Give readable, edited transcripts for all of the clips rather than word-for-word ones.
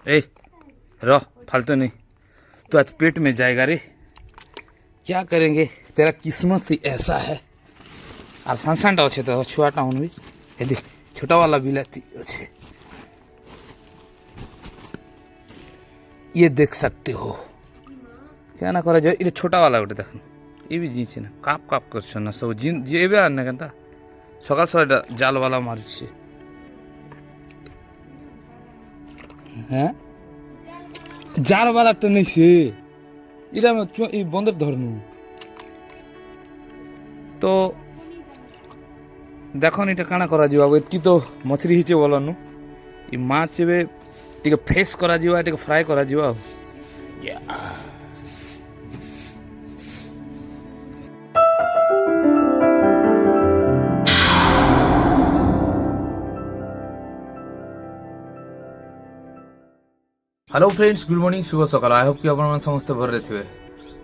ए रह फालतू नहीं, तो आज पेट में जाएगा रे। क्या करेंगे, तेरा किस्मत ही ऐसा है। और सानसानटा अच्छे तो छुआटा हूँ भी ये देख, छोटा वाला बिलाती अच्छे, ये देख सकते हो। क्या ना करा जाए, ये छोटा वाला गोटे देख, ये भी जीचे ना काप काप कर ना सब जिन जेबे आने केनता सकाल सकाल जाल वाला मारछे। হ্যাঁ জাল वाला তো নেই সে, এটা এই বন্ধের ধরনু তো দেখুন এটা কাଣା করা যাবে। এতকি তো মছরি হিচে বলনু এই মাছ এবে টিকে ফ্রেশ করা যাবে, টিকে ফ্রাই করা যাবে। हेलो फ्रेंड्स, गुड मॉर्निंग, शुभ सकाल। आई होप कि अपन समस्ते भर रहे थे।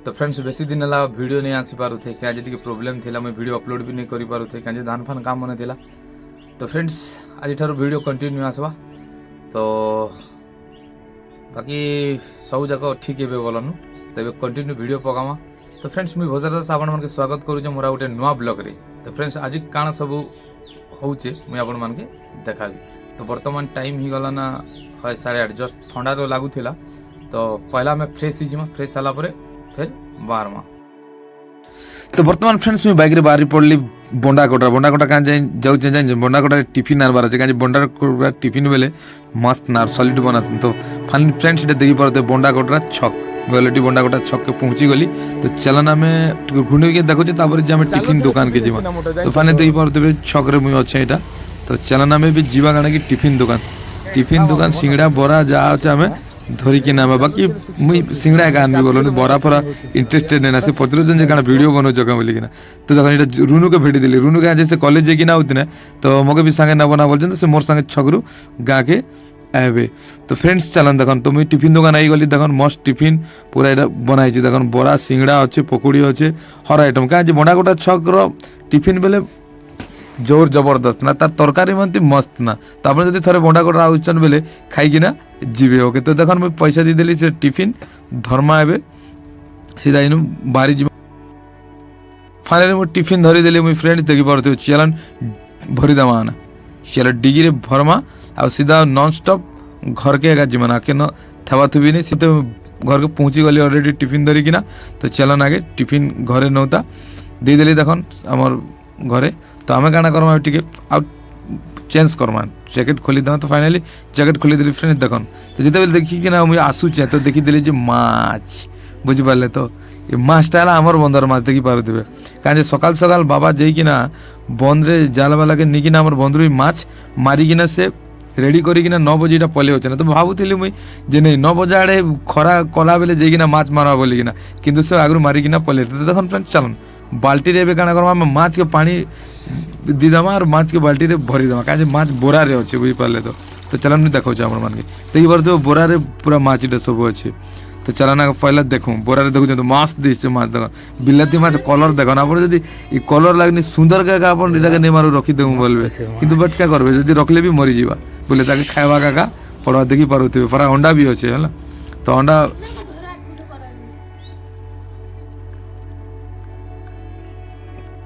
तो फ्रेंड्स बेसी दिन है वीडियो नहीं आसी पारू थे, क्या टी प्रोब्लेम थी, मैं वीडियो अपलोड भी नहीं करी पारू थे, क्या धान फान काम मन था। तो फ्रेंड्स आज ठार वीडियो कंटिन्यू आसवा, तो बाकी सब जाक ठीक है बोलनु, तो कंटिन्यू वीडियो पकामा। तो फ्रेंड्स मुझे भजर दास आपण मन के स्वागत करूँ मोरा गोटे नुआ ब्लॉग रे। तो फ्रेंड्स आज काण सब होचे मुझे आपण मन के देखाबी। तो बर्तमान टाइम ही गला ना 8:30, जस्ट ठंडा तो लगुला। तो पहला मैं फ्रेश ही फ्रेश होला फिर बाहरमा। तो बर्तमान फ्रेंड्स मुझे बाइक रे बाहरी पड़ली बंडाकोटा क्या जाऊँ बंडाकोटा टिफिन आर बार अच्छे क्या बंडाकोटा टिफिन बेले मस्त ना सॉलिड बना। तो फाइनली फ्रेंड्स ये देखी पारे बंडाकोटा छक गलटी बंडाकोटा छक के पहुँची गली। तो चलन आम घुंड के देखुचे टिफिन दुकान के जीवा। तो फाइनली देखी पारे छक रे मुझे अच्छे यहाँ। तो चलन आम भी जीवा काना कि टिफिन दुकान सिंगड़ा बरा जहाँ अच्छे आम धरिकी ना बाकी मुई सिंगड़ा एक आनबी बोलो बरा फरा इंटरेस्टेड नहीं ना से पचरुचन क्या वीडियो बनाओ क्या बोलिकी ना। तो देखो ये रुनु के भेटी दिली, रुनु के जैसे कॉलेज जाकि ना होती ना, तो मगे भी सांगे ना बना बोलते से मोर सांगे छगरू गाँ के आए। तो फ्रेंड्स चलन देखन, तो मुई टिफिन दुकान आई गली देखन मस्त टिफिन पूरा यहाँ बनाई देखन बरा सिंगड़ा अच्छे पकोड़ी अच्छे हर आइटम क्या बंडाकोटा छक टिफिन बेले जोर जबरदस्त ना, तार तरकारी मनती मस्त ना। तो आप जो थे बंडाकोटा आउन बेले खाई ना जीवे ओके। तो देखो मुझे पैसा दीदेली से टिफिन धर्मा ए सीधा इन बाहरी जी। फाइनली मुझे टिफिन धरीदेली मुझे फ्रेंड देखी पारे चलन भरीदमा ना चल डिग्री भरमा आ सीधा नॉन स्टॉप घर के जीवन के न थवा थुबी नहीं सीधे घर के पहुँची गली अलरेडी टिफिन धरिकी ना। तो चलन आगे टिफिन घरे नौता देदेली देखन आमर घरे। तो आम क्या करमा टे आउ चेंज करमा जैकेट खोली देमा। तो फाइनली जैकेट खोली देली फ्रेंड देखन। तो जिते बेले देखिकी ना मुझे आसूचे तो देखीदेली जे माछ बुझिपारे। तो ये माछटा है आमर बंदर माछ देखी पारे क्या सकाल सकाल बाबा जाइकिना बंदरे जाल वाला के निकिना आमर बंदर माछ मारिकिना से रेडी करिकिना 9 बजे पले होचे ना। तो भावुली मुई जे नहीं 9 बजे आड़े खरा कला बेले जाइकिना माछ मारवा बोलिकिना, किंतु से आगु मारिकिना पले। तो देखन फ्रेंड चलन बाल्टी रे क्या करमा माछ के पानी दीदमा और माछ के बाल्टी रे भरीदमा क्या माछ बोरा रे अच्छे बुझिपारे। तो चलन नहीं देखा मन के देखी पारे बोरा रे पूरा माछटा सब अच्छे। तो चलन पहले देखूँ बोरा रे देखुँ तो मस्त दिशे माछ देख बिलाती माछ कलर देखन आप कलर लगनी सुंदर क्या नहीं मारू रखीदेमु बोलबे, किंतु बट क्या करबे जदि रखले भी मरीजा बोले ताके खावा का पड़ा देखी पारे पूरा अंडा भी अच्छे है। तो अंडा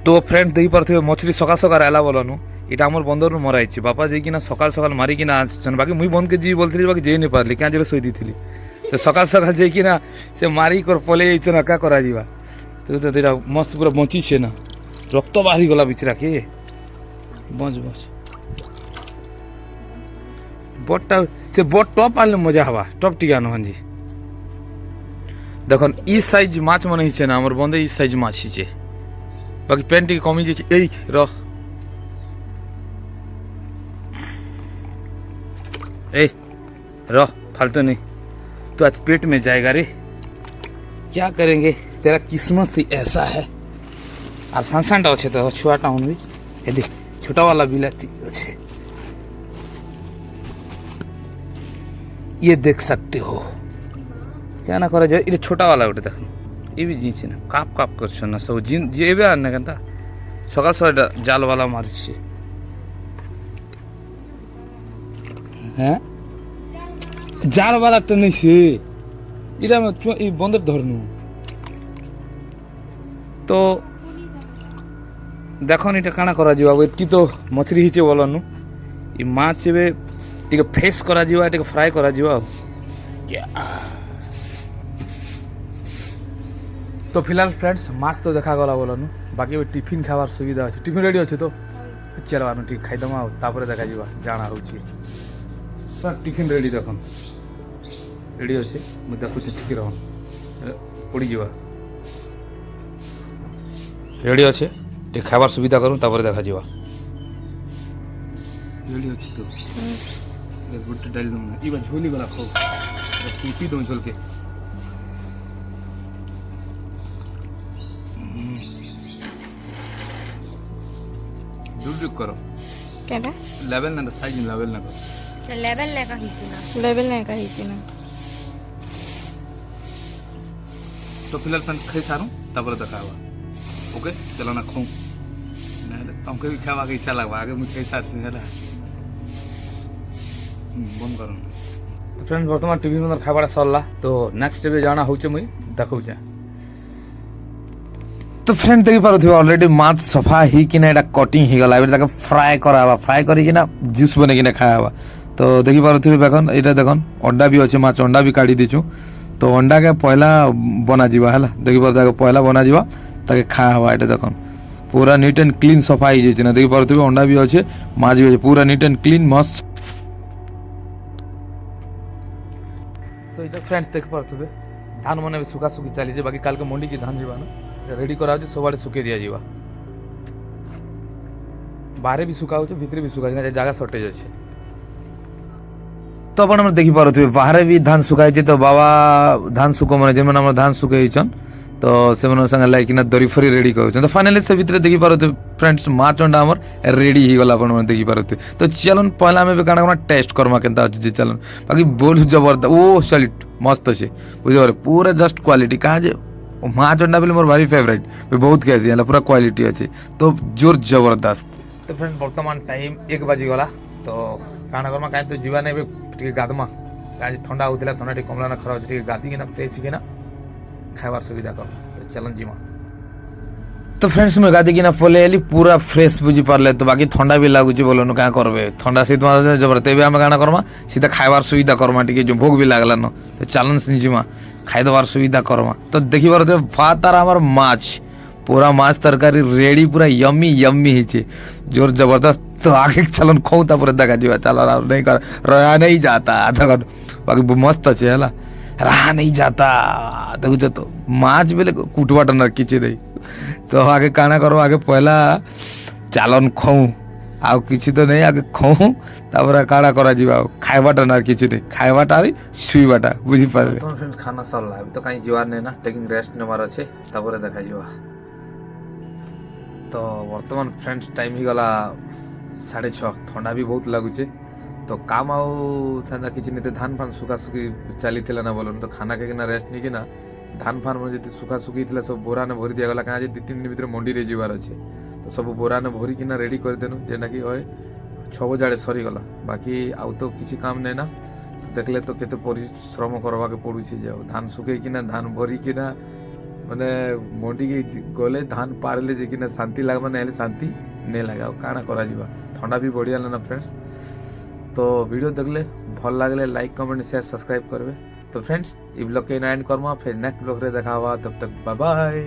तो फ्रेंड देखी पारे मछली सकाल सकाल आला बोलनु এটা আমার বন্ধর মরাইছি বাপা যাই কিনা সকাল সকাল মারি কিনা আসছেন। বাকি মুই বন্ধকে জি বলছিলি বাকি যেই নি পারলি क्या জেলে সই দিছিলি। তো সকাল সকাল যাই কিনা সে মারি কর পলে যাইছ না কা করা যাবা। তো এটা মস্ত পুরো বঁচিছে না, রক্ত বাহারি গলা বিচরা কে বঁচ বঁচ বটটা সে বট টপ আনলে মজা হবা টপ টিকা নহানজি। দেখুন ই সাইজ মাছ মনে হচ্ছে না আমার বন্ধে ই সাইজ মাছ হিছে, বাকি প্যান্ট টিকে কমি যাচ্ছে এই রহ। ए रह फालतू नहीं, तो आज पेट में जाएगा रे। क्या करेंगे, तेरा किस्मत ही ऐसा है। और सानसानटा अच्छे तो छुआटा हूँ भी ये देख, छोटा वाला बिलाती अच्छे, ये देख सकते हो। क्या ना करा जाए, ये छोटा वाला गोटे देख, ये भी जीचे ना काप काप कर ना सब जिन जेबे आने केनता सकाल सकाल जाल वाला मारछे। হ্যাঁ জাল বালাটা নিছে এটা এই বন্ধের ধরনু তো দেখুন এটা কাଣା করা যাবে এতকি তো মছলি হিচে বলনু এই মাছ এবে টিকে ফ্রেশ করা যাবে টিকে ফ্রাই করা যাবে তো ফিলহাল ফ্রেন্ডস মাছ তো দেখা গলা বলনু বাকি এবে টিফিন খাবার সুবিধা আছে টিফিন রেডি আছে তো চলো আনু ঠিক খাইদমা তারপরে দেখা যাবে জানা হচ্ছে টিফিন রেডি দেখুন রেডি আছে ମୁଁ ଦେଖୁଛି ଟିକେ ରହ ପଡ଼ିଯିବା ରେଡ଼ି ଅଛି ଟିକେ ଖାଇବାର ସୁବିଧା କରୁ ତାପରେ ଦେଖାଯିବା ରେଡ଼ି ଅଛି ତ ଗୋଟେ ଡାଲି ଦେବୁ ନା ଇବା ଝୋଲି ଗଲା ଖାଉ ପିପି ଦେଉ ଝୋଲକେ ଜୁଡୁ କର কেটা লেভেল না সাইজ লেভেল না কর লেভেল লেখা হিচি না লেভেল লেখা হিচি না तो फिलहाल फ्रेंड्स खाई सारूँ तापर देखा ओके चलो ना खाऊँ ना तुमको भी खावा के इच्छा लगवा आगे मुझे खाई सार से है बंद करूँ तो फ्रेंड्स बर्तमान टीवी में खावा सरला तो नेक्स्ट टीवी जाना हो मुई देखा तो फ्रेंड देखी पारे ऑलरेडी माछ सफा ही कि कटिंग ही गला एबे फ्राए करावा फ्राई करी कि जूस बने कि खावा तो देखी पारे देखन ये देखन अंडा भी अच्छे माछ अंडा भी काढ़ी दीचु तो अंडा के पहला बना जीवा है देखी पारे पहला बना जीवा ताके खा हवा ये देखन पूरा नीट एंड क्लीन सफा ही जाइए ना देखी पारे अंडा भी अच्छे माछ भी अच्छे पूरा नीट एंड क्लीन मस्त तो ये फ्रेंड्स देख पारे धान मन भी सुखा सुखी चली बाकी काल के मंडी की धान जीवा ना रेडी करा सब आड़े सुखे दिया जीवा बाहर भी सुखा भितर भी सुखा जगह सर्टेज अच्छे तो अपन देखी पारे बाहर भी धान सुखाई तो बाबा धान सुख मैंने जिन मैंने धान सुखन तो से संगे लाइकिना दरी फरी रेडी कर तो फाइनाली से भितर देखी पारे फ्रेंड्स माछ अंडा आमर रेडी ही गला अपन देखी पारे तो चलन पहला आम काना टेस्ट करमा के चलन बाकी बोल जबरदस्त ओ सॉलिड मस्त अच्छे बुझे पूरा जस्ट क्वालिटी कहाँ जे माछ अंडा बोले मोर भारी फेवरेट बहुत खाई पूरा क्वालिटी अच्छे तो जोर जबरदस्त तो फ्रेंड बर्तमान टाइम 1 बाजी गला तो काना करमा कहीं तो जीवा नहीं टे गाधमा कहीं ठंडा होता ठंडा टे कमला खरा टे गाधी कि फ्रेश कि खाबार सुविधा कर तो चलन जीमा तो फ्रेंड्स मैं गाधी कि पलि पूरा फ्रेश बुझी पारे तो बाकी ठंडा भी लगुच बोलन क्या करबे ठंडा शीत मास जबर तेबे आम काना करमा सीधा खाइबार सुविधा करमा टे जो भोग भी लगला न तो चलन जीमा खाइदबार सुविधा करमा तो देखी पारे भात और आमार माछ पूरा माछ तरकारी रेडी पूरा यम्मी यम्मी ही जोर जबरदस्त तो आगे चलन खाऊ तापर देखा जीवा चल नहीं कर रहा नहीं जाता बाकी मस्त अच्छे है रहा नहीं जाता देखुच तो माछ बेले कुटबाट ना किसी नहीं तो आगे काना करो आगे पहला चालन खाऊ आउ किसी तो नहीं आगे खाऊ तापर काना करा जीवा खाइबाटा ना किसी नहीं खाइबाटा शुईबाटा बुझी पारे तो फ्रेंड्स खाना सरला अभी तो कहीं जीवार नहीं ना टेकिंग रेस्ट नेबार अच्छे तापर देखा जीवा तो वर्तमान फ्रेंड्स टाइम ही गला 6:30 ठंडा भी बहुत लगुचे तो काम आउ किसी नहीं धान फान सुखा सुखी चली ना बोलन तो खाना खाई रेस्ट नहीं कि धान फान में जी सुखा सुखी सब बोरा ने भरी दिगला कहीं 2-3 दिन भर मंडी रे जीवार अच्छे तो सब बोरा ने भरी कि रेडी करदेनु जेना कि 6 बजे सरीगला बाकी आउ तो किसी काम नहीं ना तो देखले तो केते परिश्रम करवा के पड़ू धान सुखे कि धान भरी कि माने मंडी के गले धान पारले जे कि शांति लगवा ना शांति नहीं लगे काना करा जीवा ठंडा भी बढ़िया ना फ्रेंड्स तो वीडियो देखले भल लगले लाइक कमेंट शेयर सब्सक्राइब करबे तो फ्रेंड्स ये ब्लॉग के एंड करमा फिर नेक्स्ट ब्लॉग रे देखा हुआ तब तक बाय बाय।